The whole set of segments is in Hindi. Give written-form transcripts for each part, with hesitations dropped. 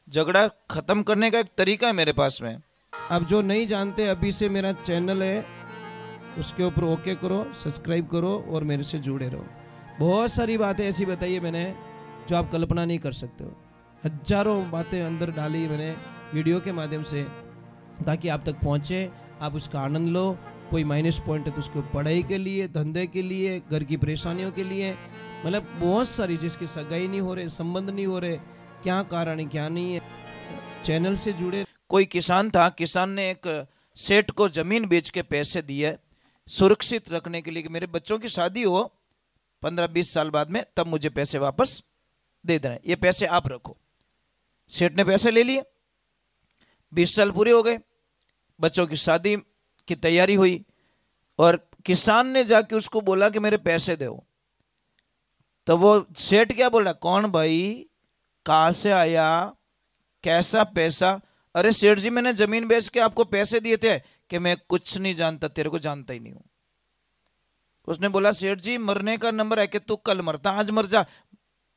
झगड़ा खत्म करने का एक तरीका है मेरे पास में। अब जो नहीं जानते, अभी से मेरा चैनल है, उसके ऊपर ओके करो, सब्सक्राइब करो और मेरे से जुड़े रहो। बहुत सारी बातें ऐसी बताई है मैंने जो आप कल्पना नहीं कर सकते हो। हजारों बातें अंदर डाली मैंने वीडियो के माध्यम से, ताकि आप तक पहुंचे, आप उसका आनंद लो। कोई माइनस पॉइंट है तो उसको पढ़ाई के लिए, धंधे के लिए, घर की परेशानियों के लिए, मतलब बहुत सारी, जिसकी सगाई नहीं हो रहे, संबंध नहीं हो रहे, क्या कारण है क्या नहीं है, चैनल से जुड़े। कोई किसान था, किसान ने एक सेठ को जमीन बेच के पैसे दिए सुरक्षित रखने के लिए कि मेरे बच्चों की शादी हो 15-20 साल बाद में, तब मुझे पैसे वापस दे देना, ये पैसे आप रखो। सेठ ने पैसे ले लिए, 20 साल पूरे हो गए, बच्चों की शादी की तैयारी हुई और किसान ने जाके उसको बोला कि मेरे पैसे दो। तो वो सेठ क्या बोल रहा, कौन भाई, कहां से आया, कैसा पैसा? अरे सेठ जी, मैंने जमीन बेच के आपको पैसे दिए थे। कि मैं कुछ नहीं जानता, तेरे को जानता ही नहीं हूं। उसने बोला, सेठ जी मरने का नंबर है कि तू कल मरता, आज मर जा,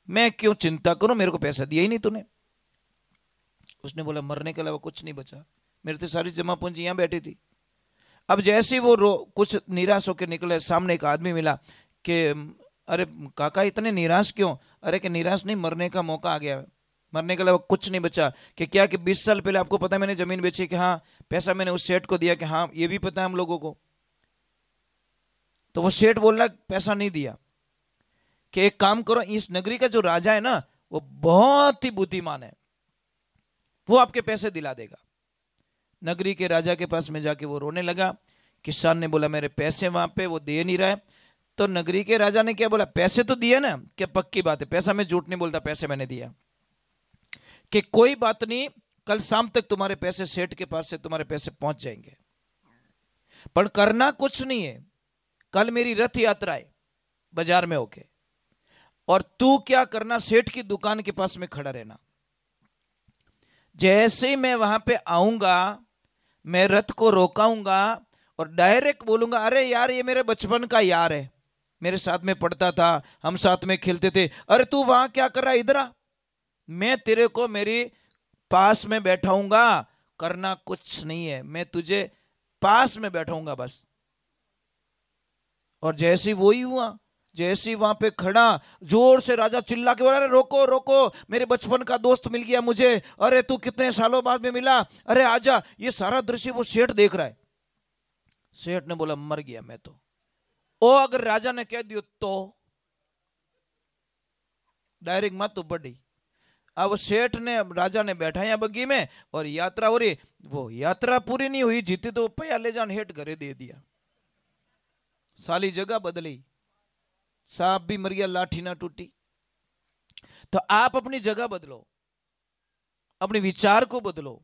मैं क्यों चिंता करूं, मेरे को पैसा दिया ही नहीं तूने। उसने बोला, मरने के अलावा कुछ नहीं बचा, मेरे तो सारी जमा पूंजी यहां बैठी थी। अब जैसे ही वो कुछ निराश होकर निकले, सामने एक आदमी मिला कि अरे काका इतने निराश क्यों? अरे कि निराश नहीं, मरने का मौका आ गया, मरने के अलावा कुछ नहीं बचा। कि क्या कि 20 साल पहले आपको पता है मैंने जमीन बेची, कि हाँ पैसा मैंने उस सेठ को दिया, कि हाँ ये भी पता है हम लोगों को। तो वो सेठ बोल रहा पैसा नहीं दिया। कि एक काम करो, इस नगरी का जो राजा है ना, वो बहुत ही बुद्धिमान है, वो आपके पैसे दिला देगा। नगरी के राजा के पास में जाके वो रोने लगा। किसान ने बोला, मेरे पैसे वहां पे, वो दे नहीं रहा है। तो नगरी के राजा ने क्या बोला, पैसे तो दिए ना? क्या पक्की बात है, पैसा मैं झूठ नहीं बोलता, पैसे मैंने दिया। कि कोई बात नहीं, कल शाम तक तुम्हारे पैसे सेठ के पास से तुम्हारे पैसे पहुंच जाएंगे, पर करना कुछ नहीं है। कल मेरी रथ यात्रा है बाजार में होके, और तू क्या करना, सेठ की दुकान के पास में खड़ा रहना। जैसे ही मैं वहां पे आऊंगा, मैं रथ को रोकाऊंगा और डायरेक्ट बोलूंगा, अरे यार ये मेरे बचपन का यार है, मेरे साथ में पढ़ता था, हम साथ में खेलते थे, अरे तू वहां क्या कर रहा है, इधर आ। मैं तेरे को मेरी पास में बैठाऊंगा, करना कुछ नहीं है, मैं तुझे पास में बैठाऊंगा बस। और जैसे ही वही हुआ, जैसे ही वहां पे खड़ा, जोर से राजा चिल्ला के बोला, अरे रोको रोको, मेरे बचपन का दोस्त मिल गया मुझे, अरे तू कितने सालों बाद में मिला, अरे आजा। ये सारा दृश्य वो सेठ देख रहा है। सेठ ने बोला, मर गया मैं तो। ओ अगर राजा ने कह दियो तो डायरेक्ट मत तो पड़ी। अब सेठ ने, राजा ने बैठाया बग्गी में और यात्रा हो रही। वो यात्रा पूरी नहीं हुई, जीती तो पया ले जान हेठ घरे दे दिया। साली जगह बदली, सांप भी मर गया, लाठी ना टूटी। तो आप अपनी जगह बदलो, अपने विचार को बदलो,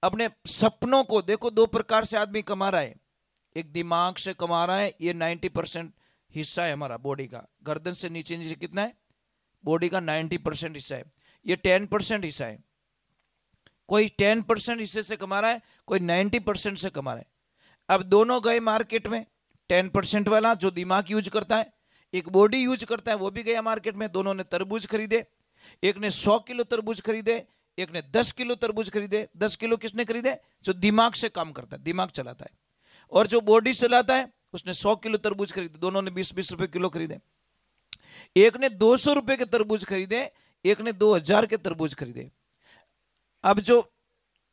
अपने सपनों को देखो। दो प्रकार से आदमी कमा रहा है, एक दिमाग से कमा रहा है, ये 90% हिस्सा है हमारा बॉडी का, गर्दन से नीचे नीचे कितना है, बॉडी का 90% हिस्सा है, ये 10% हिस्सा है। कोई 10% हिस्से से कमा रहा है, कोई 90% से कमा रहा है। अब दोनों गए मार्केट में, 10% वाला जो दिमाग यूज करता है, एक बॉडी यूज करता है, वो भी गया मार्केट में। दोनों ने तरबूज खरीदे, एक ने 100 किलो तरबूज खरीदे, एक ने 10 किलो तरबूज खरीदे। 10 किलो किसने खरीदे? जो दिमाग से काम करता है, दिमाग चलाता है। और जो बॉडी चलाता है उसने 100 किलो तरबूज खरीदे, दोनों ने 20-20 रुपए किलो खरीदे। एक ने 200 रुपए के तरबूज खरीदे, एक ने 2000 के तरबूज खरीदे। अब जो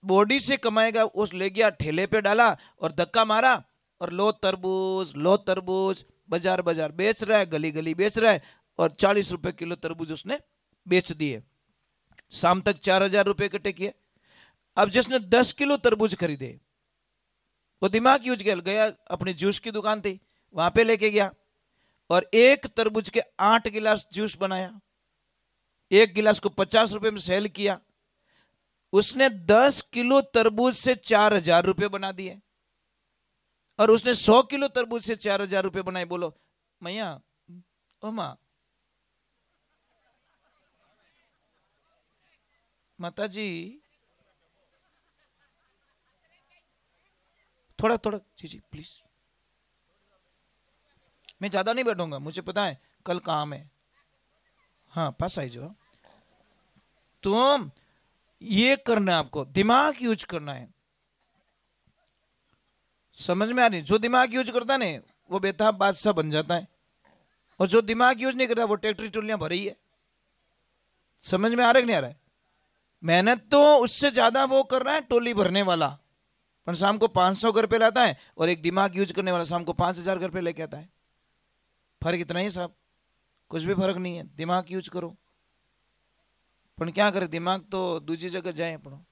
बॉडी से कमाएगा उस ले गया ठेले पे डाला और धक्का मारा, और लो तरबूज लो तरबूज, बाजार बाजार बेच रहा है, गली गली बेच रहा है, और 40 रुपए किलो तरबूज उसने बेच दिए। शाम तक 4000 रुपए इकट्ठे किए। अब जिसने 10 किलो तरबूज खरीदे, वो दिमाग यूज गया, अपनी जूस की दुकान थी वहां पे लेके गया, और एक तरबूज के 8 गिलास जूस बनाया, एक गिलास को 50 रुपए में सेल किया। उसने 10 किलो तरबूज से 4000 रुपए बना दिए, और उसने 100 किलो तरबूज से 4000 रुपए बनाए। बोलो मैया, ओ माँ, माता जी, थोड़ा थोड़ा, जी जी प्लीज, मैं ज्यादा नहीं बैठूंगा, मुझे पता है कल काम है। हाँ पास आई जो तुम, ये करना है आपको, दिमाग यूज करना है। समझ में आ रही? जो दिमाग यूज करता है ना वो बेताब बादशाह बन जाता है, और जो दिमाग यूज नहीं करता वो ट्रैक्टरी टोलियां भरी है। समझ में आ रहा है कि नहीं आ रहा है? मेहनत तो उससे ज्यादा वो कर रहा है टोली भरने वाला, पर शाम को 500 घर पे लाता है, और एक दिमाग यूज करने वाला शाम को 5000 घर पे लेके आता है। फर्क इतना ही साहब, कुछ भी फर्क नहीं है। दिमाग यूज करो, पर क्या करे, दिमाग तो दूसरी जगह जाए अपनो।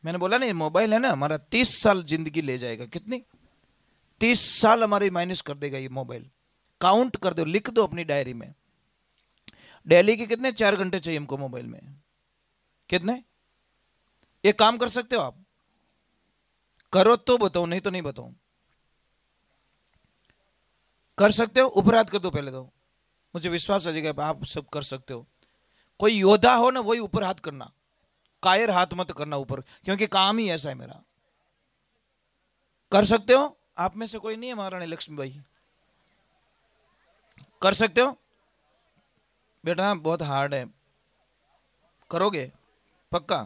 मैंने बोला नहीं, मोबाइल है ना हमारा 30 साल जिंदगी ले जाएगा। कितनी? 30 साल हमारी माइनस कर देगा ये मोबाइल। काउंट कर दो, लिख दो अपनी डायरी में। डेली के कितने 4 घंटे चाहिए हमको मोबाइल में? कितने? एक काम कर सकते हो आप? करो तो बताओ, नहीं तो नहीं बताओ। कर सकते हो? ऊपर हाथ कर दो पहले तो, मुझे विश्वास आ जाएगा आप सब कर सकते हो। कोई योद्धा हो ना वही ऊपर हाथ करना, कायर हाथ मत करना ऊपर, क्योंकि काम ही ऐसा है मेरा। कर सकते हो? आप में से कोई नहीं है महारानी लक्ष्मी भाई? कर सकते हो? बेटा बहुत हार्ड है, करोगे पक्का?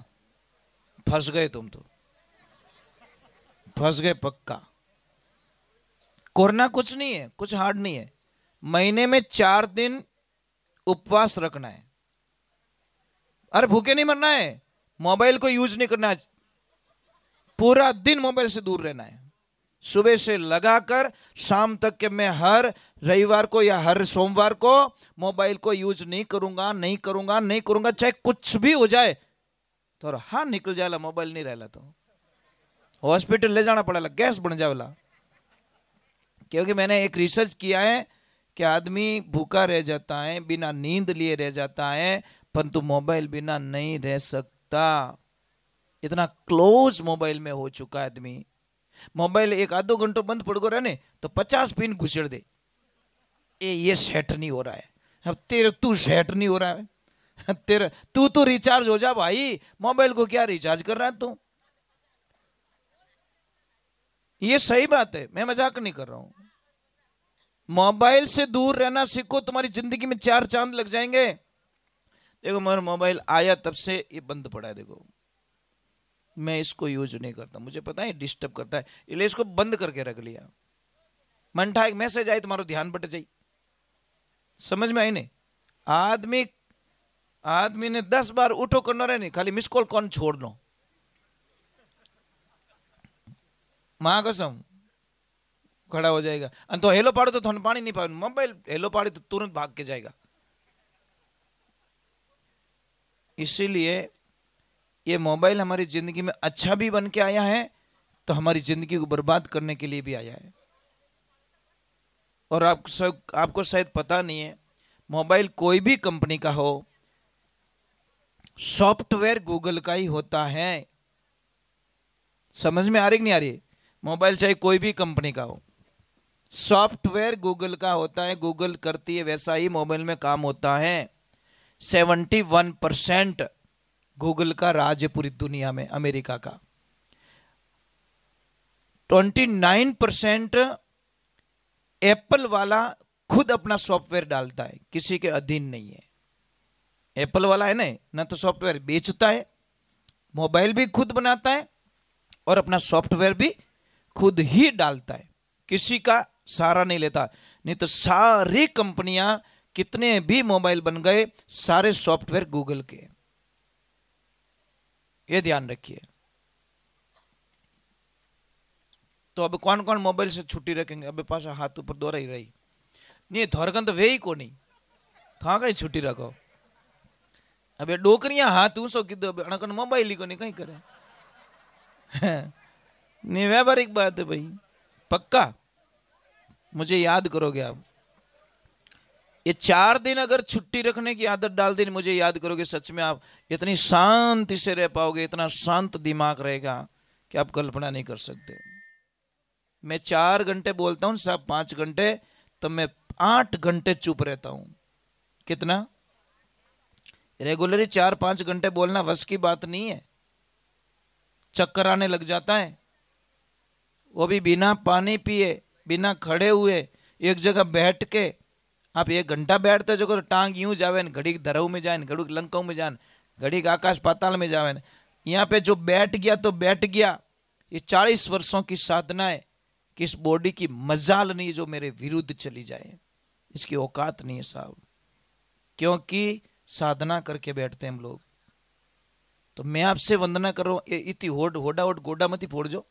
फंस गए तुम तो, फंस गए पक्का। करना कुछ नहीं है, कुछ हार्ड नहीं है। महीने में 4 दिन उपवास रखना है। अरे भूखे नहीं मरना है, मोबाइल को यूज नहीं करना है, पूरा दिन मोबाइल से दूर रहना है। सुबह से लगाकर शाम तक के मैं हर रविवार को या हर सोमवार को मोबाइल को यूज नहीं करूंगा, नहीं करूंगा, नहीं करूंगा, चाहे कुछ भी हो जाए। तो हाँ निकल जाएगा, मोबाइल नहीं रहेला तो हॉस्पिटल ले जाना पड़ेगा, गैस बन जाएगा। क्योंकि मैंने एक रिसर्च किया है कि आदमी भूखा रह जाता है, बिना नींद लिए रह जाता है, परंतु मोबाइल बिना नहीं रह सकता। इतना क्लोज मोबाइल में हो चुका है आदमी। मोबाइल एक आधो घंटों बंद पड़ गो रहने तो 50 पिन घुसेड़ दे, ये सेट नहीं हो रहा है, अब तेरे तू सेट नहीं हो रहा है, तेरा तू तो रिचार्ज हो जा भाई, मोबाइल को क्या रिचार्ज कर रहा है तू? ये सही बात है, मैं मजाक नहीं कर रहा हूं। मोबाइल से दूर रहना सीखो, तुम्हारी जिंदगी में 4 चांद लग जाएंगे। देखो मेरा मोबाइल आया तब से ये बंद पड़ा है, देखो मैं इसको यूज नहीं करता, मुझे पता है डिस्टर्ब करता है, इसलिए इसको बंद करके रख लिया। मन था एक मैसेज आए तुम्हारा ध्यान बट जाए। समझ में आई नहीं? आदमी ने 10 बार उठो करना रहे नहीं, खाली मिस कॉल कौन छोड़ लो, मां कसम खड़ा हो जाएगा। तो हेलो पाड़ो तो थोड़ा पानी नहीं पाओ, मोबाइल हेलो पाड़ी तो तुरंत भाग के जाएगा। इसीलिए ये मोबाइल हमारी जिंदगी में अच्छा भी बन के आया है, तो हमारी जिंदगी को बर्बाद करने के लिए भी आया है। और आपको शायद पता नहीं है, मोबाइल कोई भी कंपनी का हो, सॉफ्टवेयर गूगल का ही होता है। समझ में आ रही कि नहीं आ रही? मोबाइल चाहे कोई भी कंपनी का हो, सॉफ्टवेयर गूगल का होता है, गूगल करती है वैसा ही मोबाइल में काम होता है। 71% गूगल का राज है पूरी दुनिया में, अमेरिका का। 29% एप्पल वाला खुद अपना सॉफ्टवेयर डालता है, किसी के अधीन नहीं है। एप्पल वाला है ना तो सॉफ्टवेयर बेचता है, मोबाइल भी खुद बनाता है और अपना सॉफ्टवेयर भी खुद ही डालता है, किसी का सहारा नहीं लेता। नहीं तो सारी कंपनियां, कितने भी मोबाइल बन गए, सारे सॉफ्टवेयर गूगल के। ये ध्यान रखिए। तो अब कौन कौन मोबाइल से छुट्टी रखेंगे? अब पास हाथ ऊपर दो रही नहीं, थोरकन तो वे ही को नहीं था कहीं छुट्टी रखो। अब ये डोकरियां हाथ ऊंसो कीधो, अणकन मोबाइल ही को नहीं कहीं करे। नहीं व्यावहारिक बात है भाई, पक्का मुझे याद करोगे आप। ये 4 दिन अगर छुट्टी रखने की आदत डाल दी, मुझे याद करोगे, सच में आप इतनी शांति से रह पाओगे, इतना शांत दिमाग रहेगा कि आप कल्पना नहीं कर सकते। मैं 4 घंटे बोलता हूं, साहब 5 घंटे, तो मैं 8 घंटे चुप रहता हूं। कितना? रेगुलरली 4-5 घंटे बोलना बस की बात नहीं है, चक्कर आने लग जाता है, वो भी बिना पानी पिए, बिना खड़े हुए, एक जगह बैठ के। आप 1 घंटा बैठते जो टांग यूं जावे, घड़ी धरऊ में जाए, घड़ू लंकाऊ में जाए, घड़ी का आकाश पाताल में जावे। यहाँ पे जो बैठ गया तो बैठ गया। ये 40 वर्षों की साधना है कि इस बॉडी की मजाल नहीं जो मेरे विरुद्ध चली जाए, इसकी औकात नहीं है साहब, क्योंकि साधना करके बैठते हैं हम लोग। तो मैं आपसे वंदना कर रहा हूं, इतनी होड़ा होड गोडा मत फोड़ जो,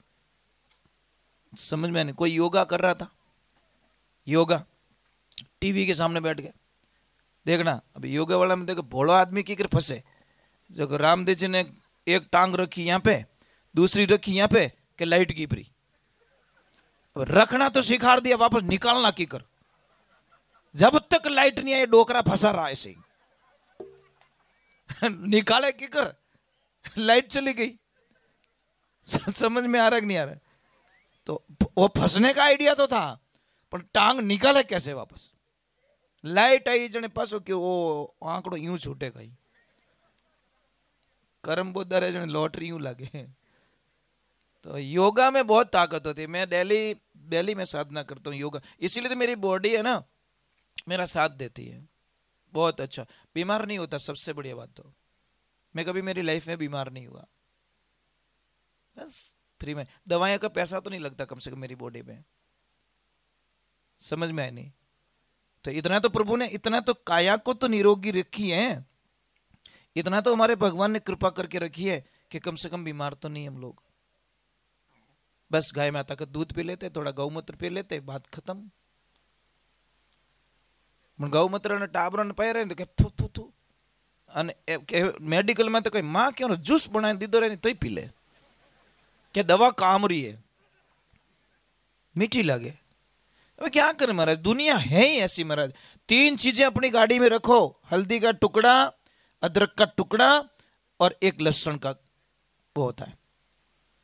समझ में नहीं। कोई योगा कर रहा था, योगा टीवी के सामने बैठ गया, देखना अभी योगा वाला में देखो भोला आदमी की कर फंसे। जो रामदेव जी ने एक टांग रखी यहाँ पे, दूसरी रखी यहाँ पे कि लाइट की परी, रखना तो सिखा दिया, वापस निकालना की कर। जब तक लाइट नहीं आई डोकरा फंसा रहा ऐसे ही निकाले की कर, लाइट चली गई। समझ में आ रहा है कि नहीं आ रहा है? तो वो फंसने का आइडिया तो था, पर टांग निकाले कैसे वापस? लाइट आई जने पासो कि वो आंकड़ो यूं छूटेगा ही, करम बोधारे जने लॉटरी यूं लगे। तो योगा में बहुत ताकत होती है। मैं डेली में साधना करता हूँ योगा, इसीलिए तो मेरी बॉडी है ना मेरा साथ देती है बहुत अच्छा। बीमार नहीं होता, सबसे बढ़िया बात तो मैं कभी मेरी लाइफ में बीमार नहीं हुआ। बस फ्री में, दवाइयों का पैसा तो नहीं लगता कम से कम मेरी बॉडी में, समझ में आया नहीं? तो इतना तो प्रभु ने, इतना तो काया को तो निरोगी रखी है, इतना तो हमारे भगवान ने कृपा करके रखी है कि कम से कम बीमार तो नहीं हम लोग। बस गाय माता का दूध पी लेते, थोड़ा गौमूत्र पी लेते, बात खत्म। गौमूत्र ने टाबरा ने पाए रहे थू थू थू, मेडिकल में तो कोई माँ क्यों जूस बनाए दीदो रहे तो ही पी ले, क्या दवा काम रही है, मीठी लगे। अब क्या करें महाराज, दुनिया है ही ऐसी महाराज। 3 चीजें अपनी गाड़ी में रखो, हल्दी का टुकड़ा, अदरक का टुकड़ा और एक लहसुन का वो होता है।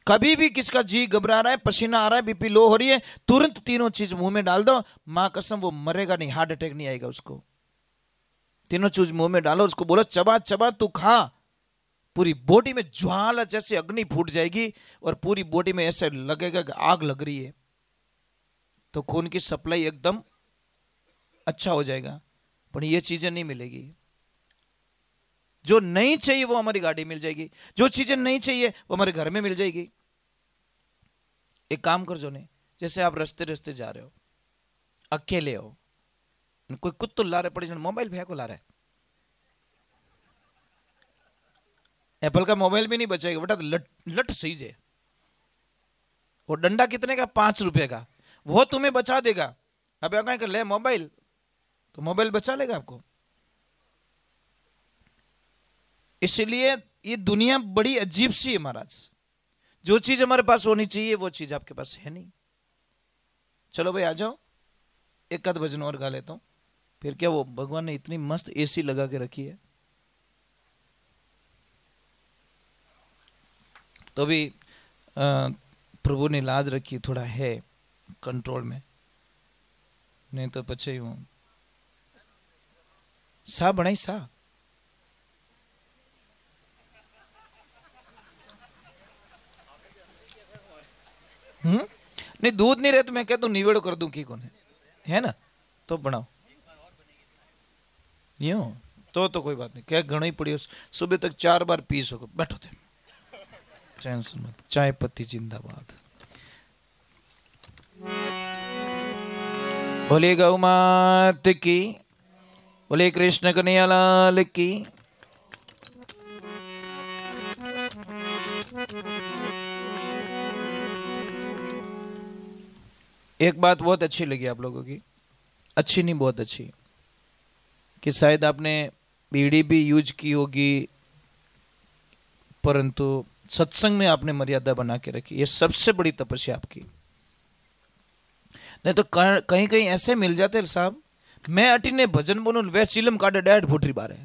कभी भी किसका जी घबरा रहा है, पसीना आ रहा है, बीपी लो हो रही है, तुरंत तीनों चीज मुंह में डाल दो, मां कसम वो मरेगा नहीं, हार्ट अटैक नहीं आएगा उसको। तीनों चीज मुंह में डालो, उसको बोलो चबा चबा तू खा, पूरी बॉडी में ज्वाला जैसे अग्नि फूट जाएगी और पूरी बॉडी में ऐसे लगेगा कि आग लग रही है। तो खून की सप्लाई एकदम अच्छा हो जाएगा। पर ये चीजें नहीं मिलेगी। जो नहीं चाहिए वो हमारी गाड़ी मिल जाएगी, जो चीजें नहीं चाहिए वो हमारे घर में मिल जाएगी। एक काम कर जो नहीं, जैसे आप रास्ते रास्ते जा रहे हो, अकेले हो, कोई कुत्तो ला रहे पड़े, मोबाइल फेंको ला रहा है, एप्पल का मोबाइल भी नहीं बचेगा बेटा, तो लट सही जे। वो डंडा कितने का? 5 रुपए का, वो तुम्हें बचा देगा। अब क्या कर ले मोबाइल, तो मोबाइल बचा लेगा आपको। इसलिए ये दुनिया बड़ी अजीब सी है महाराज। जो चीज हमारे पास होनी चाहिए वो चीज आपके पास है नहीं। चलो भाई आ जाओ, एक आध भजन और गा लेता हूं। फिर क्या, वो भगवान ने इतनी मस्त एसी लगा के रखी है, तो भी प्रभु ने लाज रखी, थोड़ा है कंट्रोल में, नहीं तो पछे ही हूं सा बनाई सा। नहीं दूध नहीं रहे तो मैं कह दूं निवेड़ कर दूं की कौन है ना, तो बनाओ यूं तो कोई बात नहीं, क्या घणो ही पड़ी, सुबह तक 4 बार पी सको, बैठो थे टेंशन मत। चाय पत्ती जिंदाबाद। बोले गौ मात की, बोले कृष्ण कन्हैया लाल की। एक बात बहुत अच्छी लगी आप लोगों की, अच्छी नहीं बहुत अच्छी, कि शायद आपने बीड़ी भी यूज की होगी परंतु सत्संग में आपने मर्यादा बना के रखी। ये सबसे बड़ी तपस्या आपकी। नहीं तो कहीं कहीं ऐसे मिल जाते साहब, मैं अटी ने भजन बोलूं वे चिलम काटे डैड फुटरी बारे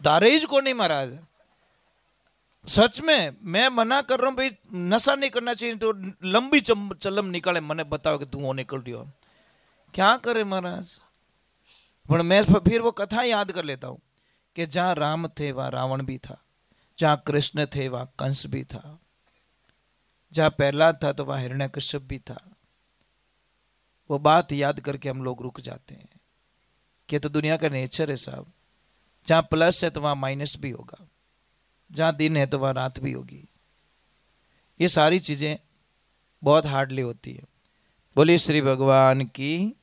दारेज को नहीं महाराज। सच में मैं मना कर रहा हूं भाई, नशा नहीं करना चाहिए, तो लंबी चलम निकाले, मैंने बताओ कि धुआं निकल रही हो, क्या करे महाराज। पर मैं फिर वो कथा याद कर लेता हूं कि जहां राम थे वहां रावण भी था, जहां कृष्ण थे वहां कंस भी था, जहां प्रहलाद था तो वहां हिरण्यकश्यप भी था। वो बात याद करके हम लोग रुक जाते हैं कि तो दुनिया का नेचर है साहब, जहां प्लस है तो वहां माइनस भी होगा। जहां दिन है तो वहां रात भी होगी। ये सारी चीजें बहुत हार्डली होती है। बोलिए श्री भगवान की।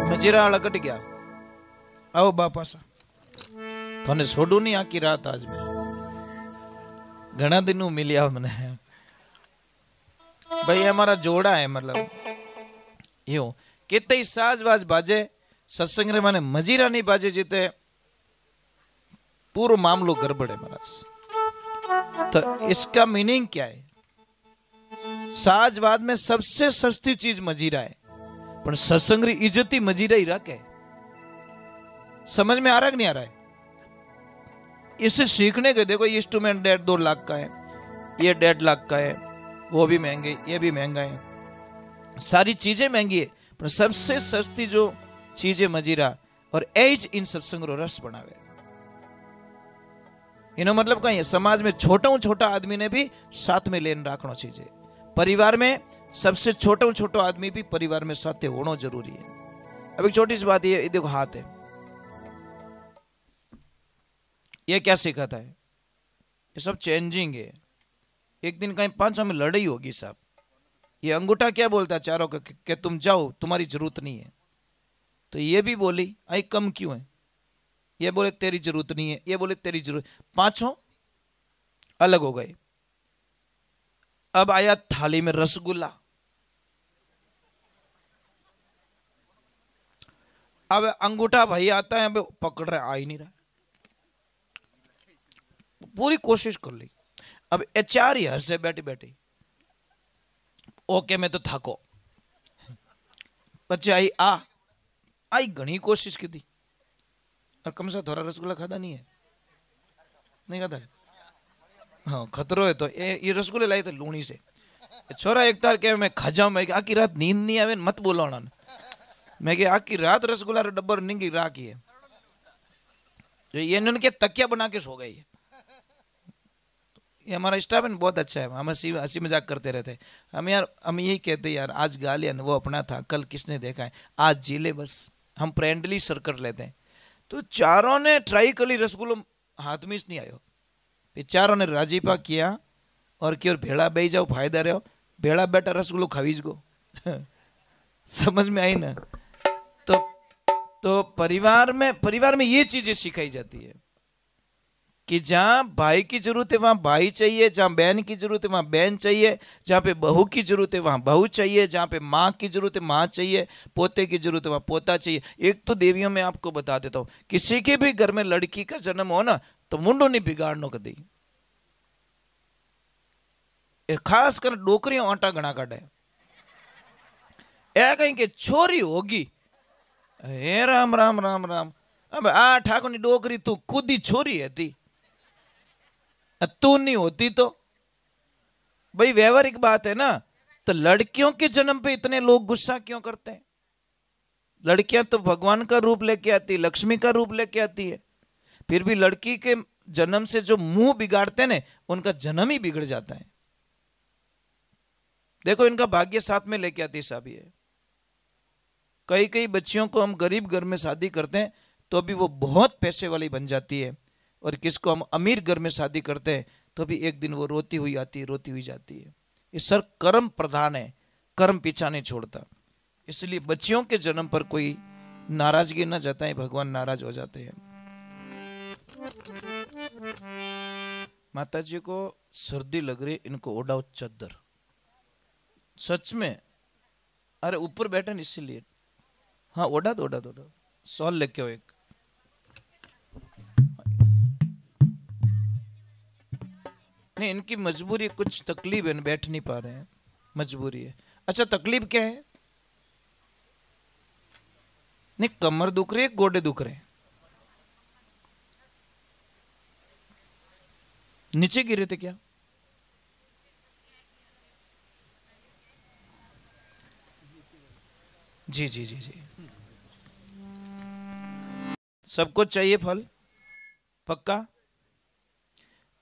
मजीरा अड़कट गया। आओ बापा सा थोने छोड़ू नहीं आकी रात आज में घना दिनों मिलिया मने भाई हमारा जोड़ा है मतलब यो कितने साज वाज बाजे सत्संग रे माने मजीरा नहीं बाजे जीते पूरा मामलो गड़बड़ है महाराज। तो इसका मीनिंग क्या है? साजवाद में सबसे सस्ती चीज मजीरा है पर सत्संग री इज्जती मजीरा ही रखे। समझ में आ रहा है कि नहीं आ रहा है? इसे सीखने के देखो इंस्ट्रूमेंट 1.5-2 लाख का है, ये 1.5 लाख का है, वो भी महंगे, ये भी महंगा है, सारी चीजें महंगी है पर सबसे सस्ती जो चीज है मजीरा। और एज इन सत्संग रो रस बनावे। इनो मतलब कहीं समाज में छोटा आदमी ने भी साथ में लेन राखनो चाहिए। परिवार में सबसे छोटा आदमी भी परिवार में साथ होना जरूरी है। अब एक छोटी सी बात ये देखो हाथ है, ये क्या सिखाता है? ये सब चेंजिंग है। एक दिन कहीं 5 में लड़ाई होगी साहब। ये अंगूठा क्या बोलता है चारों का कि तुम जाओ तुम्हारी जरूरत नहीं है। तो ये भी बोली आई कम क्यों है? ये बोले तेरी जरूरत नहीं है, ये बोले तेरी जरूरत। 5 अलग हो गए। अब आया थाली में रसगुल्ला। अब अंगूठा भाई आता है, अब पकड़ रहा, आ ही नहीं रहा। पूरी कोशिश कर ली। अब एचआर ही हंसे बैठी बैठी, ओके मैं तो थको। बच्चे आई घनी कोशिश की थी और कम से थोड़ा रसगुल्ला खादा नहीं है, नहीं खाता है। हाँ खतरो है। तो ये रसगुल्ले लाई तो लूणी से। छोरा एक तार के मैं खा जाऊं, मैं आखी रात नींद नहीं आवे मत बोलो ना। मैं आखी रात रसगुल्ला डब्बर नींगी राखी है। जो ये इन्होंने क्या तकिया बना के सो गई। ये हमारा स्टाफ है बहुत अच्छा है, हम हंसी मजाक करते रहते। हम यही कहते यार आज गालियां वो अपना था, कल किसने देखा है, आज जी ले बस। हम फ्रेंडली सर कर लेते हैं। तो चारों ने ट्राई कर ली, रसगुल्लो हाथ में नहीं आयो। फिर चारों ने राजीपा किया और क्यों भेड़ा बह जाओ फायदा रहो, भेड़ा बेटा रसगुल्लो खावीज गो। समझ में आई ना? तो परिवार में ये चीजें सिखाई जाती है कि जहां भाई की जरूरत है वहां भाई चाहिए, जहां बहन की जरूरत है वहां बहन चाहिए, जहां पे बहू की जरूरत है वहां बहू चाहिए, जहां पे माँ की जरूरत है माँ चाहिए, पोते की जरूरत है वहां पोता चाहिए। एक तो देवियों में आपको बता देता हूं, किसी के भी घर में लड़की का जन्म हो ना तो मुंडो नहीं बिगाड़नो कदी। खास कर डोकरियों आटा घना काटे ए कहीं के छोरी होगी। हे राम राम राम राम। अब आ ठाकुर नी डोकरी तू खुद ही छोरी है थी, तू नहीं होती तो भाई व्यवहारिक बात है ना। तो लड़कियों के जन्म पे इतने लोग गुस्सा क्यों करते हैं? लड़कियां तो भगवान का रूप लेके आती है, लक्ष्मी का रूप लेके आती है। फिर भी लड़की के जन्म से जो मुंह बिगाड़ते हैं ना उनका जन्म ही बिगड़ जाता है। देखो इनका भाग्य साथ में लेके आती साहब। ये कई बच्चियों को हम गरीब घर में शादी करते हैं तो भी वो बहुत पैसे वाली बन जाती है, और किसको हम अमीर घर में शादी करते हैं तो भी एक दिन वो रोती हुई आती है, रोती हुई जाती है। ये सर कर्म प्रधान है, कर्म पीछा नहीं छोड़ता। इसलिए बच्चियों के जन्म पर कोई नाराजगी न जताए, भगवान नाराज हो जाते हैं। माता जी को सर्दी लग रही, इनको ओढ़ाओ चद्दर। सच में, अरे ऊपर बैठे न इसीलिए। हाँ ओढ़ा दो सॉल लेके हो एक। नहीं इनकी मजबूरी, कुछ तकलीफ है, बैठ नहीं पा रहे हैं, मजबूरी है। अच्छा तकलीफ क्या है? नहीं कमर दुख रही है, गोडे दुख रहे हैं, नीचे गिरे थे क्या? जी जी जी जी। सबको चाहिए फल पक्का।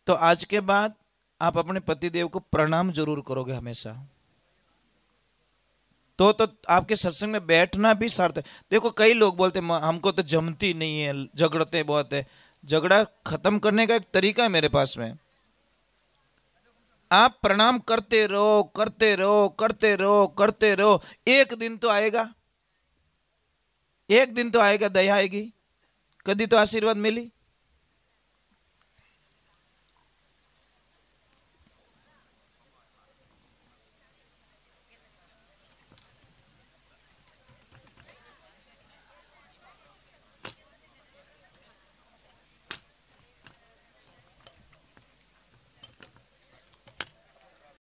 तो आज के बाद आप अपने पतिदेव को प्रणाम जरूर करोगे हमेशा, तो आपके सत्संग में बैठना भी सार्थक। देखो कई लोग बोलते हैं हमको तो जमती नहीं है, झगड़ते बहुत है। झगड़ा खत्म करने का एक तरीका है मेरे पास में। आप प्रणाम करते रहो, करते रहो, करते रहो, करते रहो। एक दिन तो आएगा, एक दिन तो आएगा, दया आएगी, कभी तो आशीर्वाद मिली।